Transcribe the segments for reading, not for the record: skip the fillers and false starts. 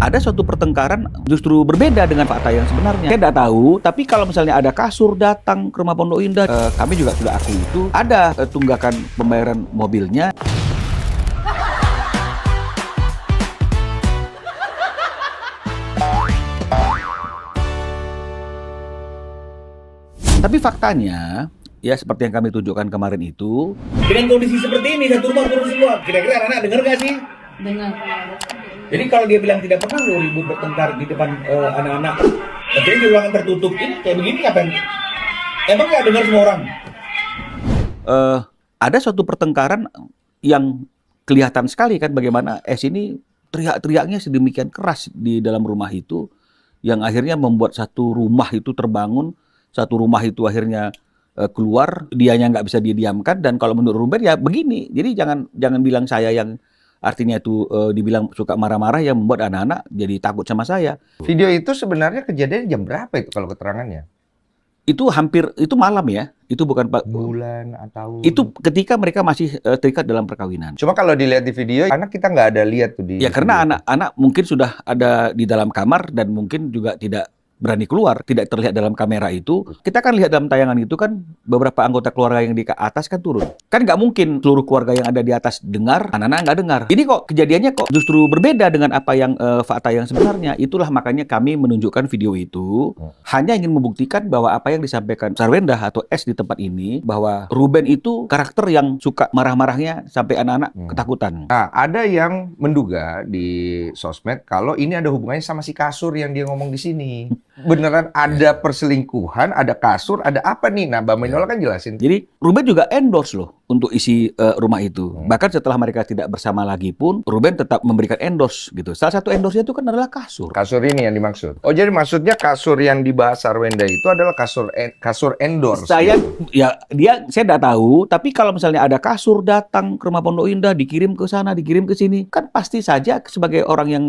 ada suatu pertengkaran justru berbeda dengan fakta yang sebenarnya. Saya tidak tahu, tapi kalau misalnya ada kasur datang ke rumah Pondok Indah, kami juga sudah akui itu, ada tunggakan pembayaran mobilnya. Tapi faktanya, ya seperti yang kami tunjukkan kemarin itu, dengan kondisi seperti ini, satu rumah turun semua. Kira-kira anak-anak dengar nggak sih? Dengar. Jadi kalau dia bilang tidak pernah lo ribut bertengkar di depan anak-anak, jadi di ruangan tertutup ini kayak begini kapan? Emang nggak dengar semua orang? ada suatu pertengkaran yang kelihatan sekali kan bagaimana S ini teriak-teriaknya sedemikian keras di dalam rumah itu, yang akhirnya membuat satu rumah itu terbangun, satu rumah itu akhirnya keluar, dianya nggak bisa didiamkan. Dan kalau menurut Ruben ya begini, jadi jangan bilang saya yang artinya itu dibilang suka marah-marah yang membuat anak-anak jadi takut sama saya. Video itu sebenarnya kejadian jam berapa itu kalau keterangannya? Itu hampir, itu malam ya, itu bukan Bulan atau... itu ketika mereka masih terikat dalam perkawinan. Cuma kalau dilihat di video, anak kita nggak ada lihat tuh di... Ya karena anak-anak mungkin sudah ada di dalam kamar dan mungkin juga tidak berani keluar, tidak terlihat dalam kamera itu. Kita kan lihat dalam tayangan itu kan beberapa anggota keluarga yang di atas kan turun. Kan nggak mungkin seluruh keluarga yang ada di atas dengar, anak-anak nggak dengar. Ini kok kejadiannya kok justru berbeda dengan apa yang fakta yang sebenarnya. Itulah makanya kami menunjukkan video itu hanya ingin membuktikan bahwa apa yang disampaikan Sarwendah atau S di tempat ini, bahwa Ruben itu karakter yang suka marah-marahnya sampai anak-anak ketakutan. Nah, ada yang menduga di sosmed kalau ini ada hubungannya sama si kasur yang dia ngomong di sini. Beneran ada perselingkuhan, ada kasur, ada apa nih? Nah, Mbak Minola kan jelasin. Jadi Ruben juga endorse loh untuk isi rumah itu. Bahkan setelah mereka tidak bersama lagi pun, Ruben tetap memberikan endorse gitu. Salah satu endorse-nya itu kan adalah kasur. Kasur ini yang dimaksud. Oh, jadi maksudnya kasur yang dibahas Sarwendah itu adalah kasur endorse. Saya tidak tahu, tapi kalau misalnya ada kasur datang ke rumah Pondok Indah, dikirim ke sana, dikirim ke sini, kan pasti saja sebagai orang yang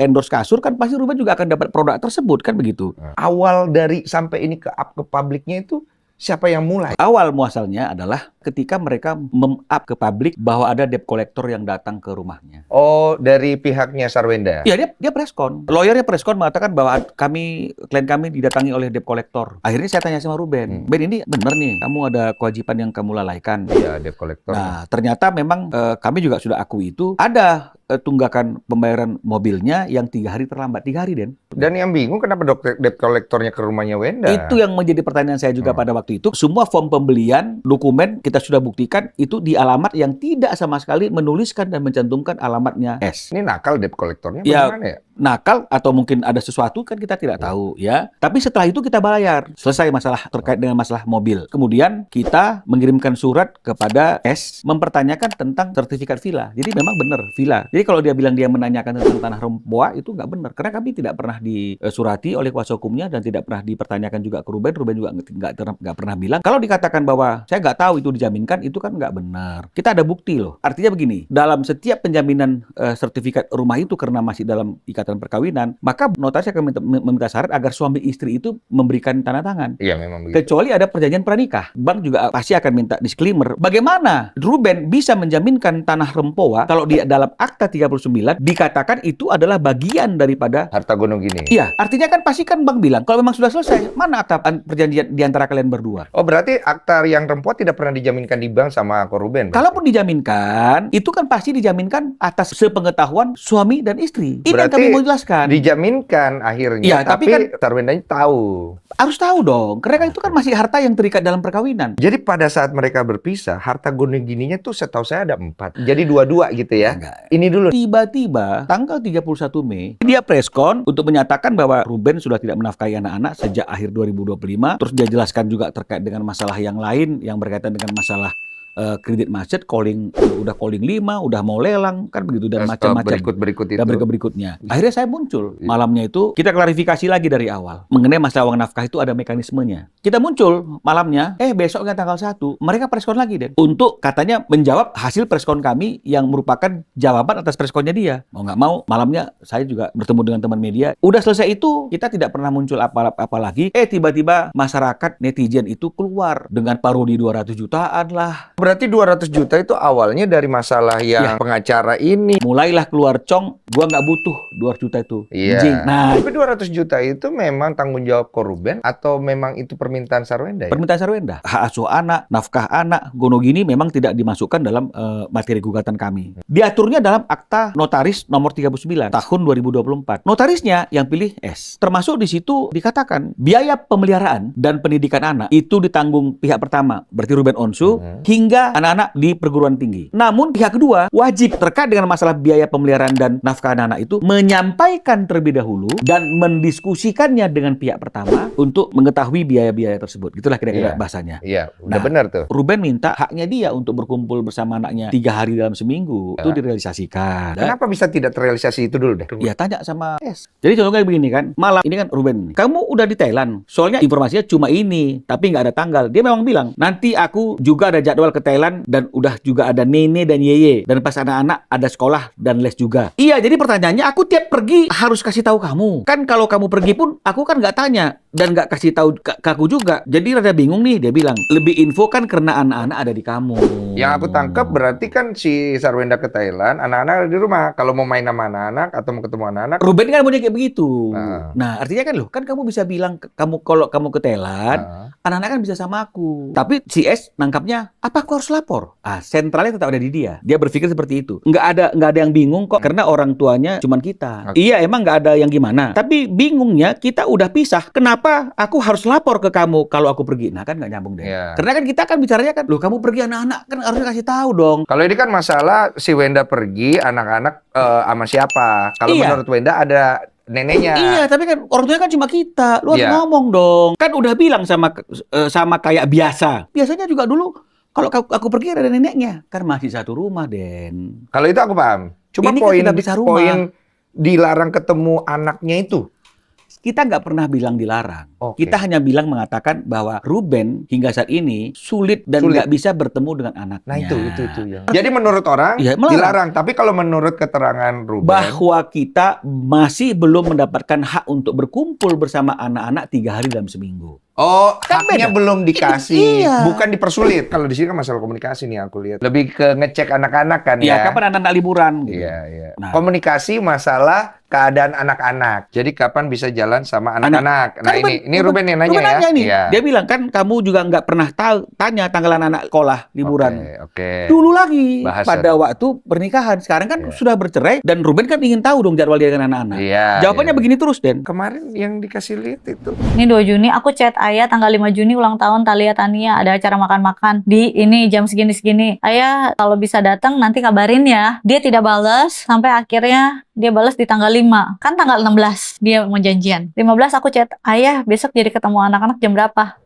endorse kasur, kan pasti Ruben juga akan dapat produk tersebut, kan begitu. Awal dari sampai ini ke up ke publiknya itu siapa yang mulai? Awal muasalnya adalah ketika mereka mem-up ke publik bahwa ada debt collector yang datang ke rumahnya. Oh, dari pihaknya Sarwendah. Ya, dia preskon. Lawyernya preskon mengatakan bahwa klien kami didatangi oleh debt collector. Akhirnya saya tanya sama Ruben, Ben ini benar nih, kamu ada kewajiban yang kamu lalaikan. Iya, debt collector. Nah, ternyata memang kami juga sudah akui itu, ada tunggakan pembayaran mobilnya yang 3 hari terlambat. 3 hari, Den. Dan yang bingung kenapa debt collectornya ke rumahnya Wenda? Itu yang menjadi pertanyaan saya juga pada waktu itu. Semua form pembelian, dokumen kita sudah buktikan itu di alamat yang tidak sama sekali menuliskan dan mencantumkan alamatnya S. Ini nakal debt collectornya Ya, bagaimana ya? nakal atau mungkin ada sesuatu kan kita tidak tahu ya. Tapi setelah itu kita bayar. Selesai masalah terkait dengan masalah mobil. Kemudian kita mengirimkan surat kepada S mempertanyakan tentang sertifikat villa. Jadi memang benar villa. Jadi kalau dia bilang dia menanyakan tentang tanah Rempoa itu nggak benar. Karena kami tidak pernah disurati oleh kuasa hukumnya dan tidak pernah dipertanyakan juga ke Ruben. Ruben juga nggak pernah bilang. Kalau dikatakan bahwa saya nggak tahu itu dijaminkan, itu kan nggak benar. Kita ada bukti loh. Artinya begini, dalam setiap penjaminan sertifikat rumah itu karena masih dalam ikatan perkawinan, maka notaris akan meminta syarat agar suami istri itu memberikan tanda tangan. Iya, memang begitu. Kecuali ada perjanjian pranikah. Bank juga pasti akan minta disclaimer. Bagaimana Ruben bisa menjaminkan tanah Rempoa kalau di dalam akta 39 dikatakan itu adalah bagian daripada Harta gunung gini. Iya, artinya kan pasti kan Bank bilang kalau memang sudah selesai, mana akta perjanjian di antara kalian berdua? Oh, berarti akta yang Rempoa tidak pernah dijaminkan di bank sama Ko Ruben? Kalaupun dijaminkan, itu kan pasti dijaminkan atas sepengetahuan suami dan istri. Ini yang Berarti kami mau jelaskan. dijaminkan akhirnya, Iya, tapi kan Sarwendanya tahu. harus tahu dong, karena kan itu kan masih harta yang terikat dalam perkawinan. Jadi pada saat mereka berpisah, harta gunung gininya tuh setahu saya ada 4. Jadi 2-2 gitu ya. Enggak. Ini dulu. Tiba-tiba tanggal 31 Mei, dia preskon untuk menyatakan bahwa Ruben sudah tidak menafkahi anak-anak sejak akhir 2025. Terus dia jelaskan juga terkait dengan masalah yang lain yang berkaitan dengan masalah kredit macet, udah calling 5, udah mau lelang, kan begitu, dan macam-macam. Berikut itu. Dan berikutnya. Akhirnya saya muncul. Malamnya itu kita klarifikasi lagi dari awal. Mengenai masalah uang nafkah itu ada mekanismenya. Kita muncul malamnya, besoknya tanggal 1, mereka preskon lagi, Den. Untuk katanya menjawab hasil preskon kami yang merupakan jawaban atas preskonnya dia. Mau nggak mau, malamnya saya juga bertemu dengan teman media. Udah selesai itu, kita tidak pernah muncul apa lagi. Tiba-tiba masyarakat netizen itu keluar dengan parodi 200 jutaan lah. berarti 200 juta itu awalnya dari masalah yang pengacara ini. Mulailah keluar cong, gua nggak butuh 200 juta itu. Iya. Anjing. Nah, Tapi 200 juta itu memang tanggung jawab Ruben atau memang itu permintaan Sarwenda ya? permintaan Sarwenda, hak asuh anak, nafkah anak, gono gini memang tidak dimasukkan dalam materi gugatan kami. Diaturnya dalam Akta Notaris nomor 39 tahun 2024. Notarisnya yang pilih S. Termasuk di situ dikatakan biaya pemeliharaan dan pendidikan anak itu ditanggung pihak pertama, berarti Ruben Onsu, hingga anak-anak di perguruan tinggi. Namun pihak kedua wajib terkait dengan masalah biaya pemeliharaan dan nafkah anak-anak itu menyampaikan terlebih dahulu dan mendiskusikannya dengan pihak pertama untuk mengetahui biaya-biaya tersebut. Gitulah kira-kira bahasanya. Iya, udah Nah, benar tuh. Ruben minta haknya dia untuk berkumpul bersama anaknya 3 hari dalam seminggu itu direalisasikan. Kenapa bisa tidak terrealisasi itu dulu deh? Ya tanya sama S. Jadi contohnya begini kan, malam ini kan Ruben, kamu udah di Thailand. Soalnya informasinya cuma ini, tapi nggak ada tanggal. Dia memang bilang, nanti aku juga ada jadwal ke Thailand dan udah juga ada Nene dan Yeye. Dan pas anak-anak ada sekolah dan les juga. Iya, jadi pertanyaannya aku tiap pergi harus kasih tahu kamu. Kan kalau kamu pergi pun, aku kan nggak tanya dan nggak kasih tahu ke aku juga. Jadi rada bingung nih, dia bilang. Lebih info kan karena anak-anak ada di kamu. Yang aku tangkap berarti kan si Sarwenda ke Thailand, anak-anak ada di rumah. Kalau mau main sama anak-anak atau mau ketemu anak-anak, Ruben kan punya kayak begitu. Nah. Nah, artinya kan loh, kan kamu bisa bilang kamu kalau kamu ke Thailand, anak-anak kan bisa sama aku. Tapi si S nangkapnya, apa aku harus lapor? Ah, sentralnya tetap ada di dia. Dia berpikir seperti itu. Nggak ada yang bingung kok karena orang tuanya cuman kita. Iya, emang nggak ada yang gimana. Tapi bingungnya kita udah pisah. Kenapa aku harus lapor ke kamu kalau aku pergi? Nah, kan nggak nyambung deh. Iya. Karena kan kita kan bicaranya kan, loh kamu pergi anak-anak kan harusnya kasih tahu dong. kalau ini kan masalah si Wenda pergi, anak-anak sama siapa? Kalau Iya. menurut Wenda ada neneknya. Iya, tapi kan orang tuanya kan cuma kita. Lu harus Iya. ngomong dong. Kan udah bilang sama kayak biasa. Biasanya juga dulu kalau aku pergi ada neneknya. Kan masih satu rumah, Den. Kalau itu aku paham. Cuma Ini kan sudah bisa rumah. poin dilarang ketemu anaknya itu. Kita nggak pernah bilang dilarang. Oke. Kita hanya mengatakan bahwa Ruben hingga saat ini sulit dan Sulit. nggak bisa bertemu dengan anaknya. Nah itu ya. Jadi menurut orang Iya, melarang. dilarang, tapi kalau menurut keterangan Ruben, Bahwa kita masih belum mendapatkan hak untuk berkumpul bersama anak-anak 3 hari dalam seminggu. Kan haknya beda. belum dikasih, Iya. bukan dipersulit. Kalau di sini kan masalah komunikasi nih aku lihat. Lebih ke ngecek anak-anak kan Ya, ya. kapan anak-anak liburan? Gitu. Iya, iya. Nah. Komunikasi masalah keadaan anak-anak. Jadi kapan bisa jalan sama anak-anak. Nah, Kan ini Ruben yang nanya Ruben ya. nanya nih. Iya. Dia bilang kan kamu juga nggak pernah tanya tanggal anak sekolah liburan. Oke. Dulu lagi Bahasan. pada waktu pernikahan. Sekarang kan Iya. sudah bercerai dan Ruben kan ingin tahu dong jadwal dia dengan anak-anak. Iya. Jawabannya iya. begini terus, Den. Kemarin yang dikasih lihat itu. Ini 2 Juni aku chat Ayah tanggal 5 Juni ulang tahun Talia Tania, ada acara makan-makan di ini jam segini-segini. Ayah kalau bisa datang nanti kabarin ya. Dia tidak balas sampai akhirnya dia balas di tanggal 5. Kan tanggal 16 dia mau janjian. 15 aku chat, "Ayah besok jadi ketemu anak-anak jam berapa?"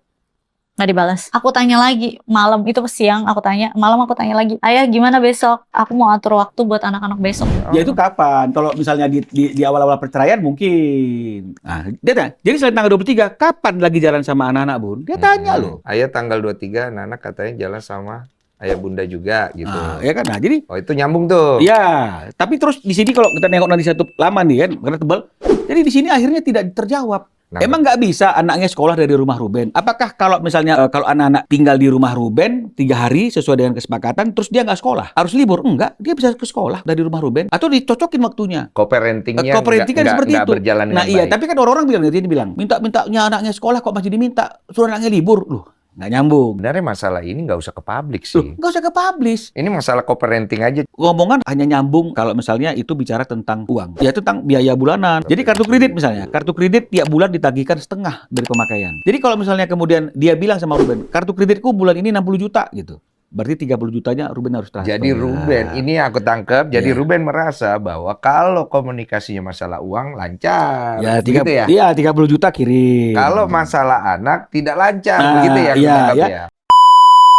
Nggak dibalas. Aku tanya lagi, malam itu siang aku tanya, malam aku tanya lagi, "Ayah gimana besok? Aku mau atur waktu buat anak-anak besok." Ya itu kapan? Kalau misalnya di awal-awal perceraian mungkin. Nah, dia tanya, jadi selain tanggal 23, kapan lagi jalan sama anak-anak, Bun? Dia tanya loh. Ayah tanggal 23 anak katanya jalan sama ayah bunda juga gitu. Nah, ya kan? Nah, jadi Oh, itu nyambung tuh. ya, tapi terus di sini kalau kita nengok nanti satu lama nih kan, karena tebal. Jadi di sini akhirnya tidak terjawab. Nah, Emang nggak bisa anaknya sekolah dari rumah Ruben? Apakah kalau misalnya kalau anak-anak tinggal di rumah Ruben 3 hari sesuai dengan kesepakatan, terus dia nggak sekolah, harus libur? Enggak, dia bisa ke sekolah dari rumah Ruben atau dicocokin waktunya. co-parentingnya Co-parenting kan seperti nggak itu. berjalan dengan Nah iya, baik. tapi kan orang-orang bilang, dia bilang minta-mintanya anaknya sekolah kok masih diminta, suruh anaknya libur, loh nggak nyambung. Sebenarnya masalah ini nggak usah ke publik Loh, sih. nggak usah ke publish. Ini masalah co-parenting aja. Ngomongan hanya nyambung kalau misalnya itu bicara tentang uang, ya tentang biaya bulanan. Jadi kartu kredit misalnya, kartu kredit tiap bulan ditagihkan setengah dari pemakaian. Jadi kalau misalnya kemudian dia bilang sama Ruben, kartu kreditku bulan ini 60 juta gitu. Berarti 30 jutanya Ruben harus transfer. Jadi Ruben, ini aku tangkap. Jadi Iya. Ruben merasa bahwa kalau komunikasinya masalah uang lancar, ya, begitu ya. Iya, 30 juta kirim. Kalau masalah anak tidak lancar, Nah, begitu ya. aku iya, tangkap iya. ya.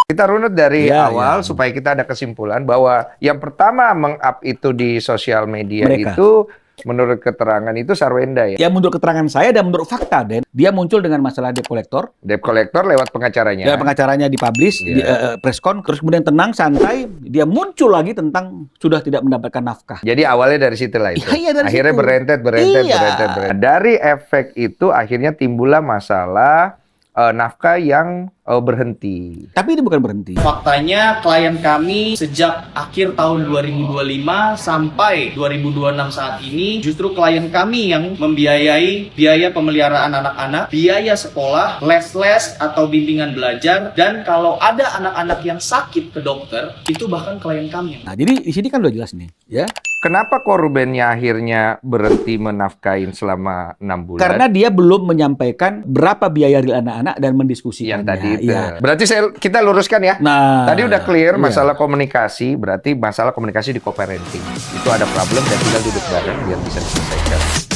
Kita runut dari Iya, awal iya. supaya kita ada kesimpulan bahwa yang pertama meng-up itu di sosial media Mereka. itu menurut keterangan itu Sarwenda ya. Ya menurut keterangan saya dan menurut fakta, Den, dia muncul dengan masalah debt collector. Debt collector lewat pengacaranya. Dan pengacaranya dipublish Iya. di preskon, terus kemudian tenang, santai, dia muncul lagi tentang sudah tidak mendapatkan nafkah. Jadi awalnya dari situ lah itu. Iya, dari Akhirnya situ. berentet. Iya. Dari efek itu akhirnya timbullah masalah nafkah yang berhenti. Tapi ini bukan berhenti. Faktanya klien kami sejak akhir tahun 2025 sampai 2026 saat ini justru klien kami yang membiayai biaya pemeliharaan anak-anak, biaya sekolah, les-les atau bimbingan belajar, dan kalau ada anak-anak yang sakit ke dokter, itu bahkan klien kami. Nah, jadi di sini kan udah jelas nih, ya. Kenapa korbannya akhirnya berhenti menafkahin selama 6 bulan? Karena dia belum menyampaikan berapa biaya real anak-anak dan mendiskusikannya. Yang tadi itu. Iya. Berarti kita luruskan ya. Nah, Tadi udah clear iya. masalah komunikasi, berarti masalah komunikasi di co-parenting. Itu ada problem dan tinggal duduk bareng biar bisa diselesaikan.